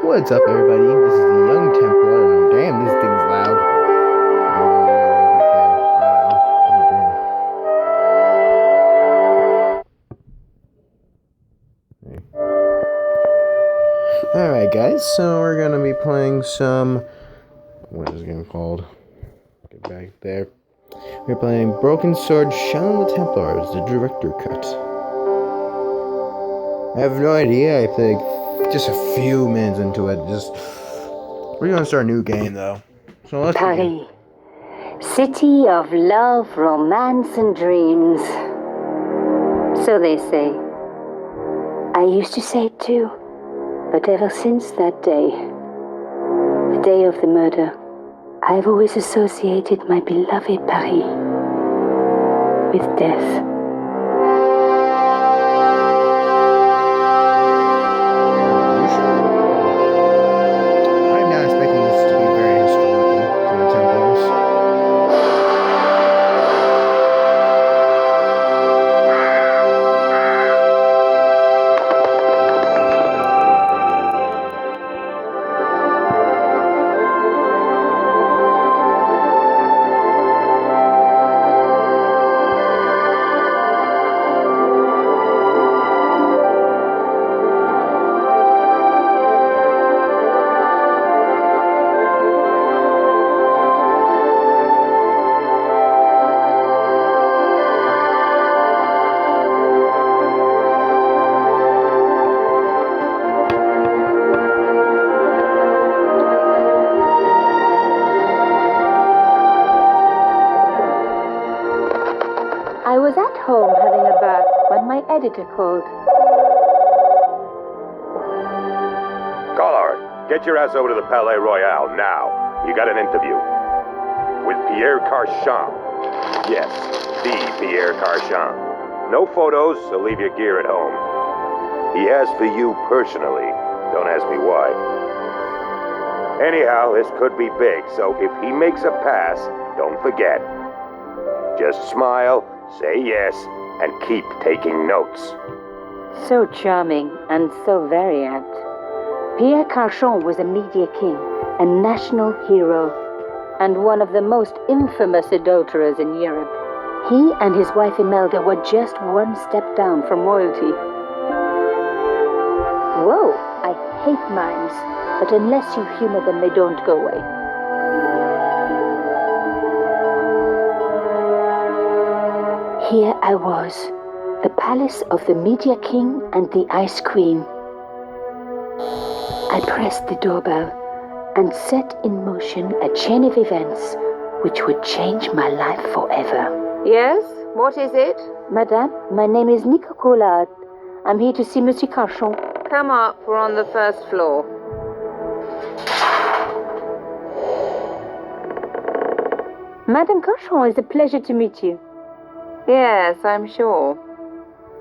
What's up, everybody? This is the Young Templar, and damn, this thing's loud. Alright, guys, so we're gonna be playing some. What is this game called? Get back there. We're playing Broken Sword Shadow of the Templars, the director cut. I have no idea. I think just a few minutes into it. We're gonna start a new game though. So let's begin. Paris, city of love, romance, and dreams. So they say. I used to say it too, but ever since that day, the day of the murder, I've always associated my beloved Paris with death. I'm not expecting this to be very historical to the Templars. I was at home having a bath when my editor called. Collard, get your ass over to the Palais Royal now. You got an interview. With Pierre Carchon. Yes, the Pierre Carchon. No photos, so leave your gear at home. He asked for you personally. Don't ask me why. Anyhow, this could be big, so if he makes a pass, don't forget. Just smile, say yes, and keep taking notes. So charming and so very apt. Pierre Carchon was a media king, a national hero, and one of the most infamous adulterers in Europe. He and his wife Imelda were just one step down from royalty. Whoa, I hate mimes, but unless you humor them, they don't go away. Here I was, the palace of the Media King and the Ice Queen. I pressed the doorbell and set in motion a chain of events which would change my life forever. Yes? What is it? Madame, my name is Nico Collard. I'm here to see Monsieur Carchon. Come up, we're on the first floor. Madame Carchon, it's a pleasure to meet you. Yes, I'm sure.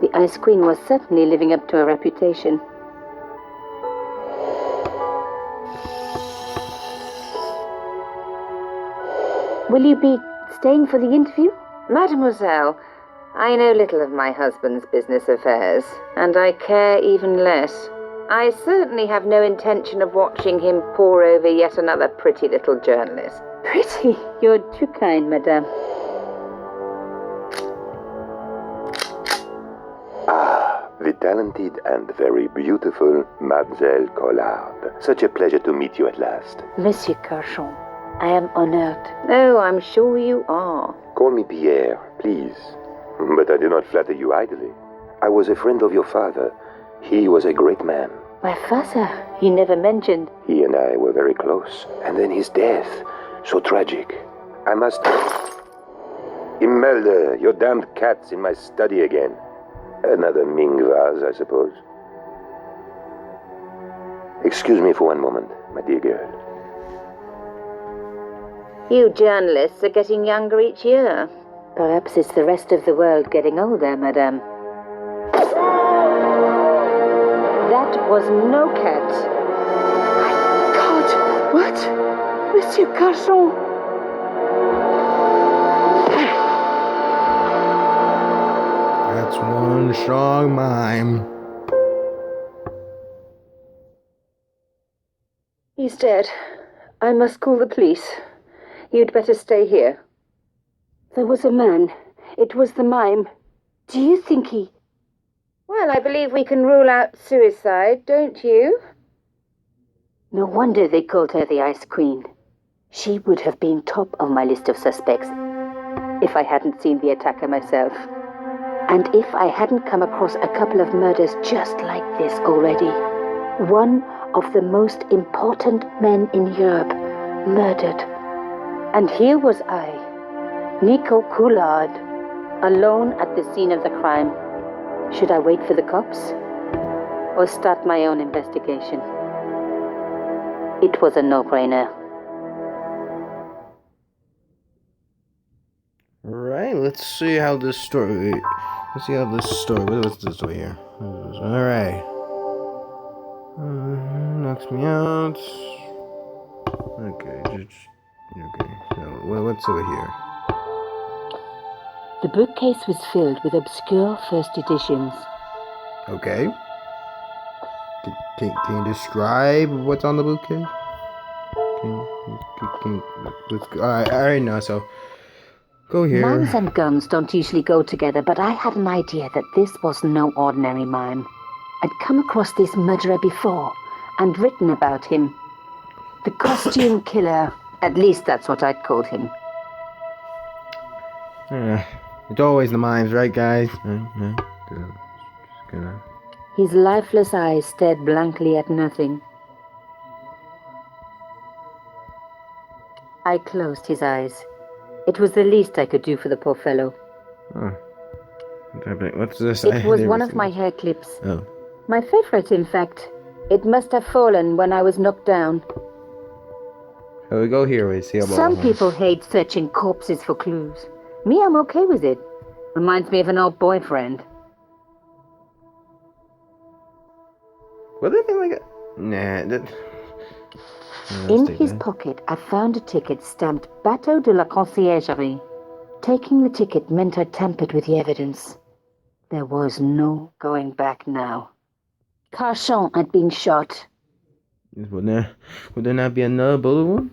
The Ice Queen was certainly living up to her reputation. Will you be staying for the interview? Mademoiselle, I know little of my husband's business affairs, and I care even less. I certainly have no intention of watching him pore over yet another pretty little journalist. Pretty? You're too kind, madame. The talented and very beautiful Mademoiselle Collard. Such a pleasure to meet you at last. Monsieur Carchon, I am honored. Oh, I'm sure you are. Call me Pierre, please. But I do not flatter you idly. I was a friend of your father. He was a great man. My father, he never mentioned. He and I were very close. And then his death. So tragic. I must... Imelda, your damned cat's in my study again. Another Ming vase, I suppose. Excuse me for one moment, my dear girl. You journalists are getting younger each year. Perhaps it's the rest of the world getting older, madame. That was no cat. My God! What? Monsieur Carchon! That's one strong mime. He's dead. I must call the police. You'd better stay here. There was a man. It was the mime. Do you think he... Well, I believe we can rule out suicide, don't you? No wonder they called her the Ice Queen. She would have been top of my list of suspects if I hadn't seen the attacker myself. And if I hadn't come across a couple of murders just like this already. One of the most important men in Europe murdered. And here was I, Nico Coulard, alone at the scene of the crime. Should I wait for the cops? Or start my own investigation? It was a no-brainer. Alright, let's see how this story... Let's see how this story... What's this story here? Alright. Knocks me out. Okay, okay. So, what's over here? The bookcase was filled with obscure first editions. Okay. Can you describe what's on the bookcase? Let's go. Alright, now, so... Go here. Mimes and guns don't usually go together, but I had an idea that this was no ordinary mime. I'd come across this murderer before, and written about him. The costume killer. At least that's what I'd called him. It's always the mimes, right, guys? Just gonna... His lifeless eyes stared blankly at nothing. I closed his eyes. It was the least I could do for the poor fellow. Oh. What's this? It was one of my hair clips. Oh. My favorite, in fact. It must have fallen when I was knocked down. So we go here, we see about Some people hate searching corpses for clues. Me, I'm okay with it. Reminds me of an old boyfriend. Would it be like a... Nah, that... In his pocket, I found a ticket stamped Bateau de la Conciergerie. Taking the ticket meant I tampered with the evidence. There was no going back now. Carchon had been shot. Would there not be another bullet wound?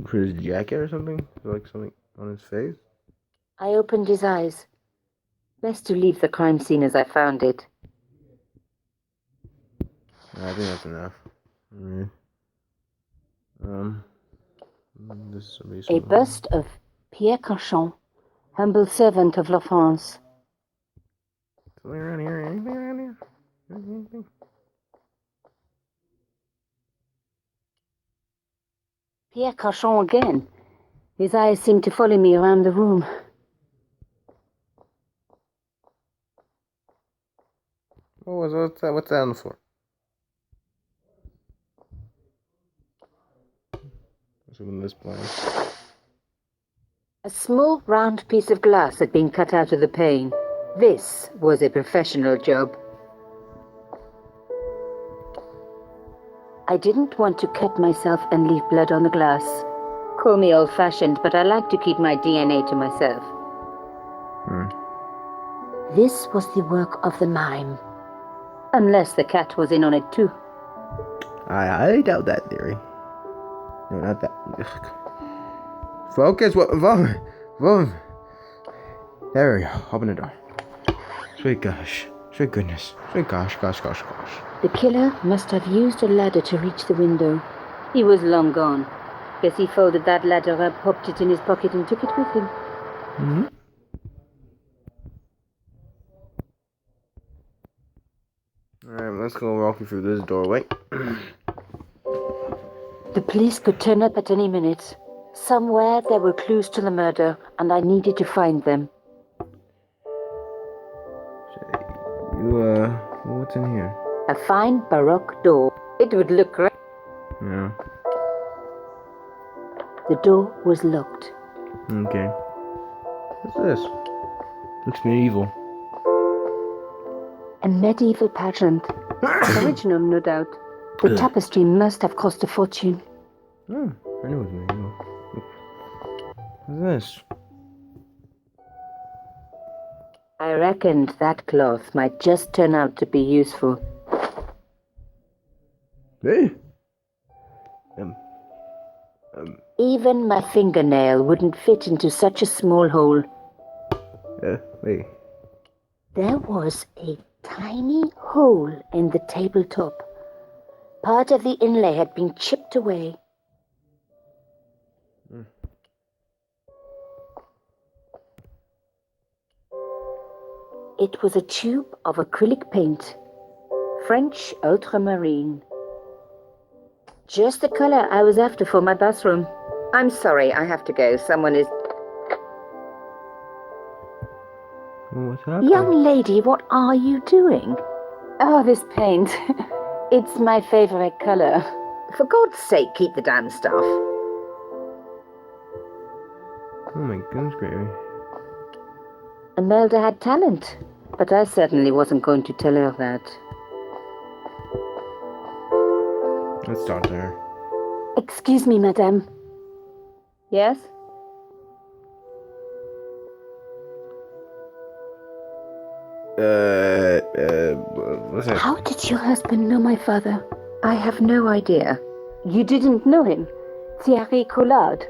For his jacket or something? Like something on his face? I opened his eyes. Best to leave the crime scene as I found it. I think that's enough. Alright. This is A bust of Pierre Carchon, humble servant of La France. Something around here? Anything around here? Anything? Pierre Carchon again. His eyes seemed to follow me around the room. What's that on the floor? Assuming this blank. A small round piece of glass had been cut out of the pane. This was a professional job. I didn't want to cut myself and leave blood on the glass. Call me old-fashioned, but I like to keep my DNA to myself. This was the work of the mime. Unless the cat was in on it too. I doubt that theory. No, not that. Ugh. Focus. What? There we go. Open the door. Sweet gosh. Sweet goodness. Sweet gosh. The killer must have used a ladder to reach the window. He was long gone. Guess he folded that ladder up, popped it in his pocket, and took it with him. Mm-hmm. Alright, let's go walk you through this doorway. The police could turn up at any minute. Somewhere there were clues to the murder, and I needed to find them. What's in here? A fine Baroque door. It would look great. Yeah. The door was locked. Okay. What's this? Looks medieval. A medieval pageant. Original, no doubt. The tapestry must have cost a fortune. Oh, I know it's medieval. What's this? I reckoned that cloth might just turn out to be useful. Hey! Even my fingernail wouldn't fit into such a small hole. Wait. There was a tiny hole in the tabletop. Part of the inlay had been chipped away. It was a tube of acrylic paint, French ultramarine. Just the color I was after for my bathroom. I'm sorry, I have to go. Someone is... What's happening? Young lady, what are you doing? Oh, this paint. It's my favorite color. For God's sake, keep the damn stuff. Oh my goodness, gravy. Imelda had talent, but I certainly wasn't going to tell her that. Let's start there. Excuse me, madame. Yes? What's that? How did your husband know my father? I have no idea. You didn't know him? Thierry Collard.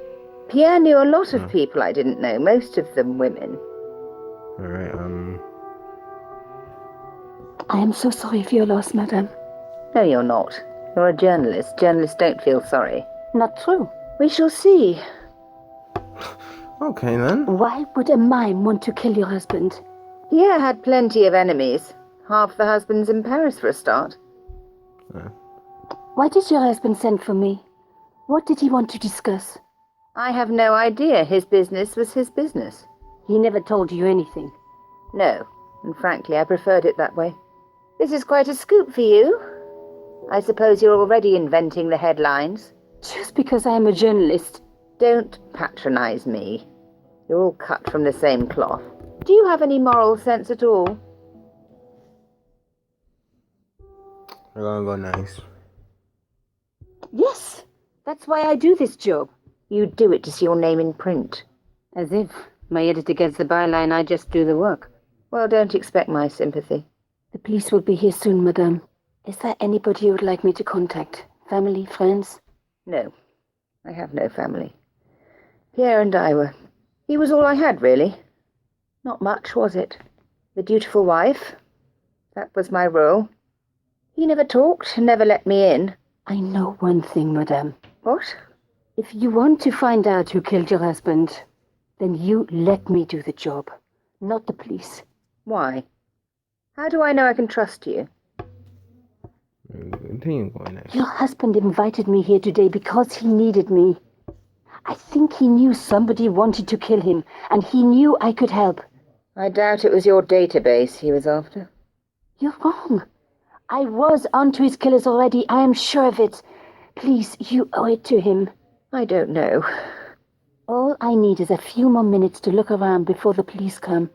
Pierre knew a lot of people I didn't know, most of them women. Alright, I am so sorry for your loss, madame. No, you're not. You're a journalist. Journalists don't feel sorry. Not true. We shall see. Okay then. Why would a mime want to kill your husband? Pierre had plenty of enemies. Half the husbands in Paris for a start. Why did your husband send for me? What did he want to discuss? I have no idea. His business was his business. He never told you anything. No, and frankly, I preferred it that way. This is quite a scoop for you. I suppose you're already inventing the headlines. Just because I am a journalist. Don't patronize me. You're all cut from the same cloth. Do you have any moral sense at all? We're gonna go nice. Yes, that's why I do this job. You do it to see your name in print. As if my editor gets the byline, I just do the work. Well, don't expect my sympathy. The police will be here soon, madame. Is there anybody you would like me to contact? Family, friends? No, I have no family. Pierre and I were... He was all I had, really. Not much, was it? The dutiful wife. That was my role. He never talked, never let me in. I know one thing, madame. What? If you want to find out who killed your husband, then you let me do the job, not the police. Why? How do I know I can trust you? Continue going nice. Your husband invited me here today because he needed me. I think he knew somebody wanted to kill him, and he knew I could help. I doubt it was your database he was after. You're wrong. I was onto his killers already, I am sure of it. Please, you owe it to him. I don't know. All I need is a few more minutes to look around before the police come.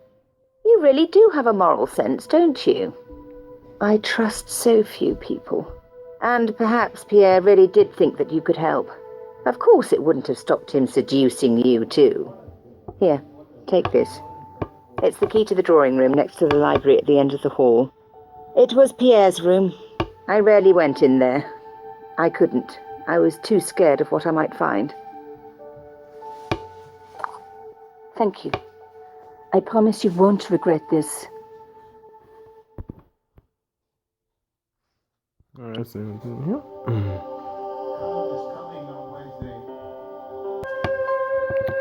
You really do have a moral sense, don't you? I trust so few people. And perhaps Pierre really did think that you could help. Of course it wouldn't have stopped him seducing you, too. Here, take this. It's the key to the drawing room next to the library at the end of the hall. It was Pierre's room. I rarely went in there. I couldn't. I was too scared of what I might find. Thank you. I promise you won't regret this. Alright, so here.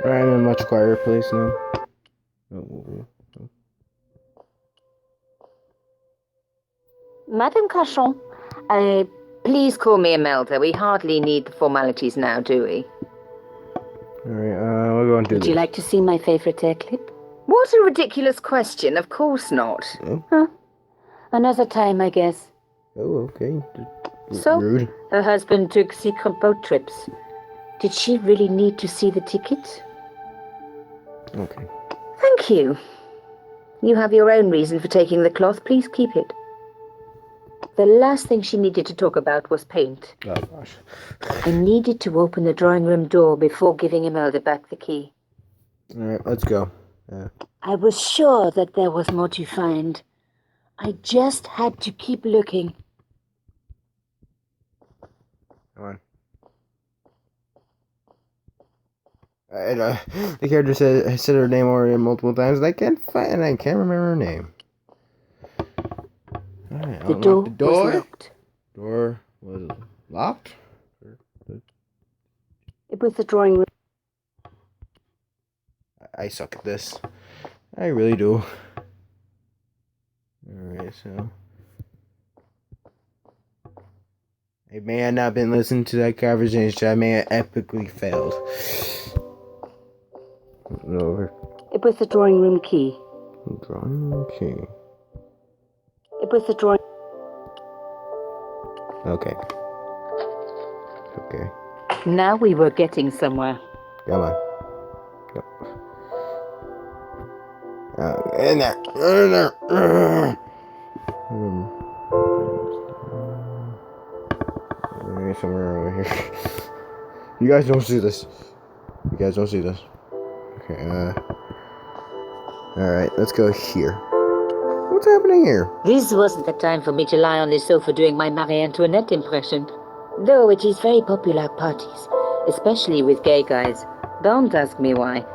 Alright, in a much quieter place now. Madame Cachon, Please call me Imelda. We hardly need the formalities now, do we? Alright, we're going to do would this. you like to see my favorite hair clip? What a ridiculous question. Of course not. Huh? Another time, I guess. Oh, okay. So, Rude. her husband took secret boat trips. Did she really need to see the ticket? Okay. Thank you. You have your own reason for taking the cloth. Please keep it. The last thing she needed to talk about was paint. Oh, gosh. I needed to open the drawing room door before giving Imelda back the key. Alright, let's go. I was sure that there was more to find. I just had to keep looking. Come on. And, the character said her name already multiple times, and I can't remember her name. Alright, The unlock the door. was locked. Door was locked. It was the drawing room. I suck at this. I really do. Alright, so I may have not been listening to that conversation. I may have epically failed. Over. It was the drawing room key. Drawing room key. It was the drawing. Okay. Okay. Now we were getting somewhere. Come on. Go. In there. In there. Maybe somewhere over here. You guys don't see this. You guys don't see this. Okay, alright, let's go here. What's happening here? This wasn't the time for me to lie on the sofa doing my Marie Antoinette impression. Though it is very popular at parties, especially with gay guys. Don't ask me why.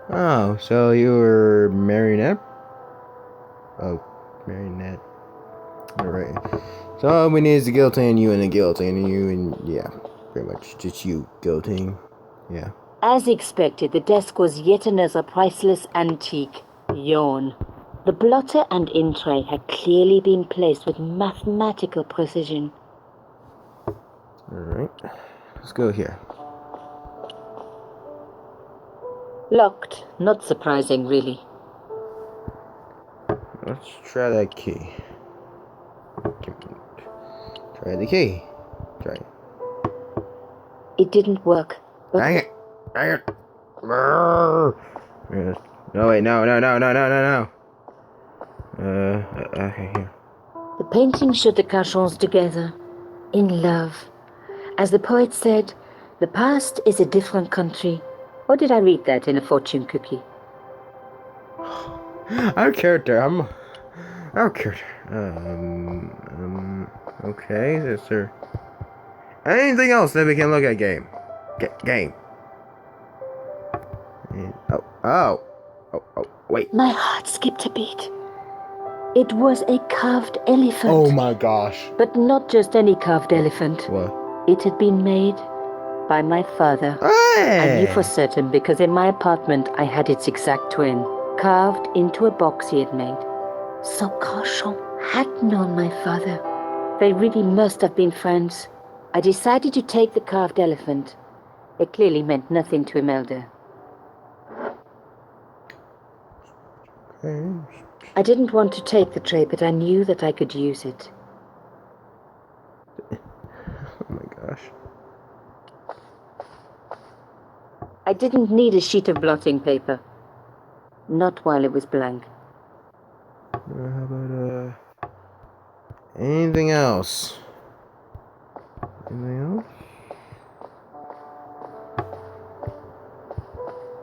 Oh, so you were marionette? Oh, marionette. Alright. So all we need is the guillotine, you and the guillotine, and you, and yeah, pretty much just you, guillotine. Yeah. As expected, the desk was yet another priceless antique. Yawn. The blotter and in tray had clearly been placed with mathematical precision. Alright. Let's go here. Locked. Not surprising, really. Let's try that key. Try the key. Try it. It didn't work. But Dang it! Dang it! Brrr. No, wait, no. Okay, here. the painting showed the Cachons together, in love. As the poet said, the past is a different country. Or did I read that in a fortune cookie? Our character, Our character. Okay, is there anything else that we can look at? Game. Game. Oh, wait. My heart skipped a beat. It was a carved elephant. Oh my gosh. But not just any carved elephant. What? It had been made by my father. Hey! I knew for certain because in my apartment I had its exact twin, carved into a box he had made. So Cauchon had known my father. They really must have been friends. I decided to take the carved elephant. It clearly meant nothing to Imelda. Okay. I didn't want to take the tray, but I knew that I could use it. Oh my gosh. I didn't need a sheet of blotting paper. Not while it was blank. How about, anything else? Anything else?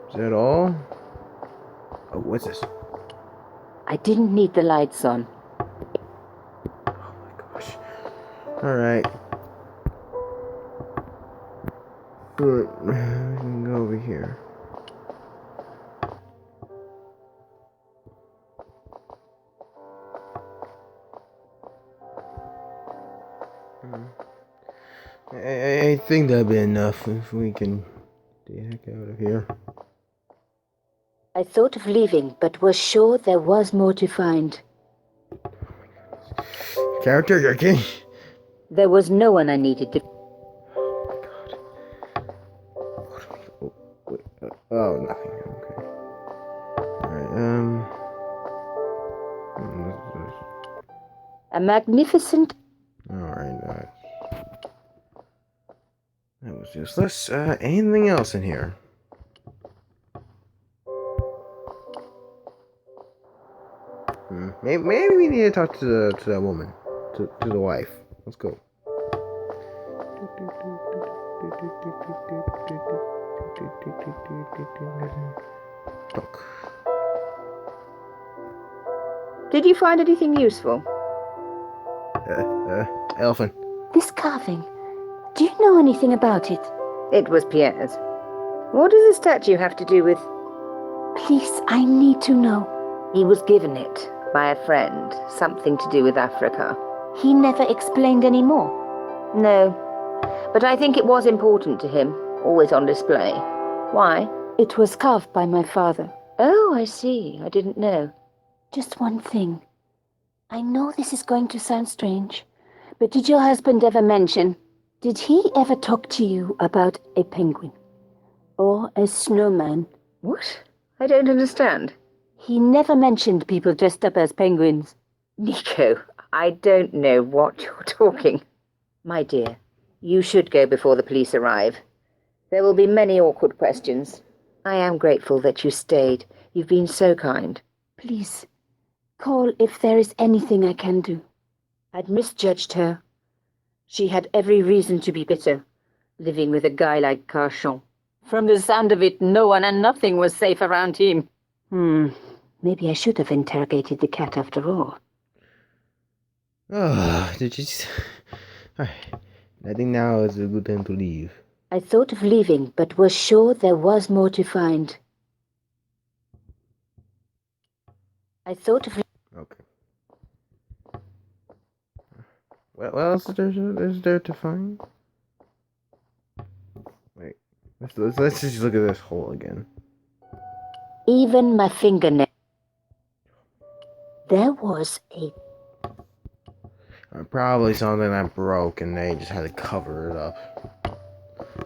Is that all? Oh, what's this? I didn't need the lights on. Oh my gosh. Alright. Good. We can go over here. I think that'll be enough if we can get the heck out of here. I thought of leaving, but was sure there was more to find. Character, you're king. There was no one I needed to... Oh my god. Oh, wait, oh, nothing. Okay. Alright, A magnificent... Alright, that was useless. Anything else in here? Maybe we need to talk to that woman, to the wife. Let's go. Talk. Did you find anything useful? Elephant. This carving. Do you know anything about it? It was Pierre's. What does the statue have to do with... Please, I need to know. He was given it by a friend, something to do with Africa. He never explained any more. No, but I think it was important to him, always on display. Why? It was carved by my father. Oh, I see. I didn't know. Just one thing. I know this is going to sound strange, but did your husband ever mention... Did he ever talk to you about a penguin? Or a snowman? What? I don't understand. He never mentioned people dressed up as penguins. Nico, I don't know what you're talking. My dear, you should go before the police arrive. There will be many awkward questions. I am grateful that you stayed. You've been so kind. Please, call if there is anything I can do. I'd misjudged her. She had every reason to be bitter, living with a guy like Carchon. From the sound of it, no one and nothing was safe around him. Maybe I should have interrogated the cat after all. Oh, did you... Alright, I think now is a good time to leave. I thought of leaving, but was sure there was more to find. Okay. What else is there to find? Wait, let's just look at this hole again. Even my fingernail. There was a... Probably something that broke and they just had to cover it up.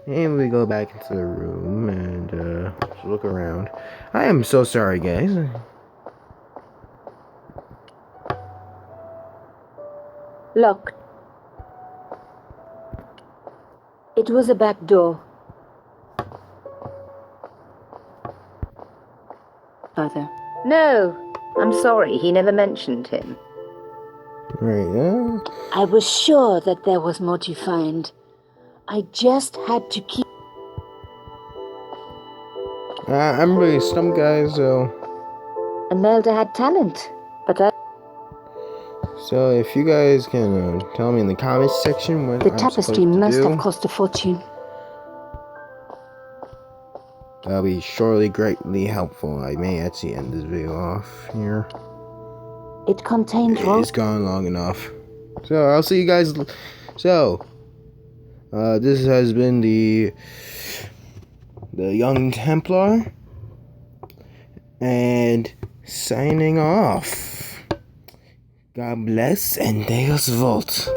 And we go back into the room and just look around. I am so sorry, guys. Locked. It was a back door. Father. No, I'm sorry. He never mentioned him. Right, yeah. I was sure that there was more to find. I just had to keep... I'm really stumped, guys, so... Imelda had talent, but I... So if you guys can tell me in the comments section what The I'm tapestry supposed to must do, have cost a fortune. that'll be surely greatly helpful. I may actually end this video off here. It contained rope. It's gone long enough. So I'll see you guys. So this has been the young Templar, and signing off. God bless and Deus Vult.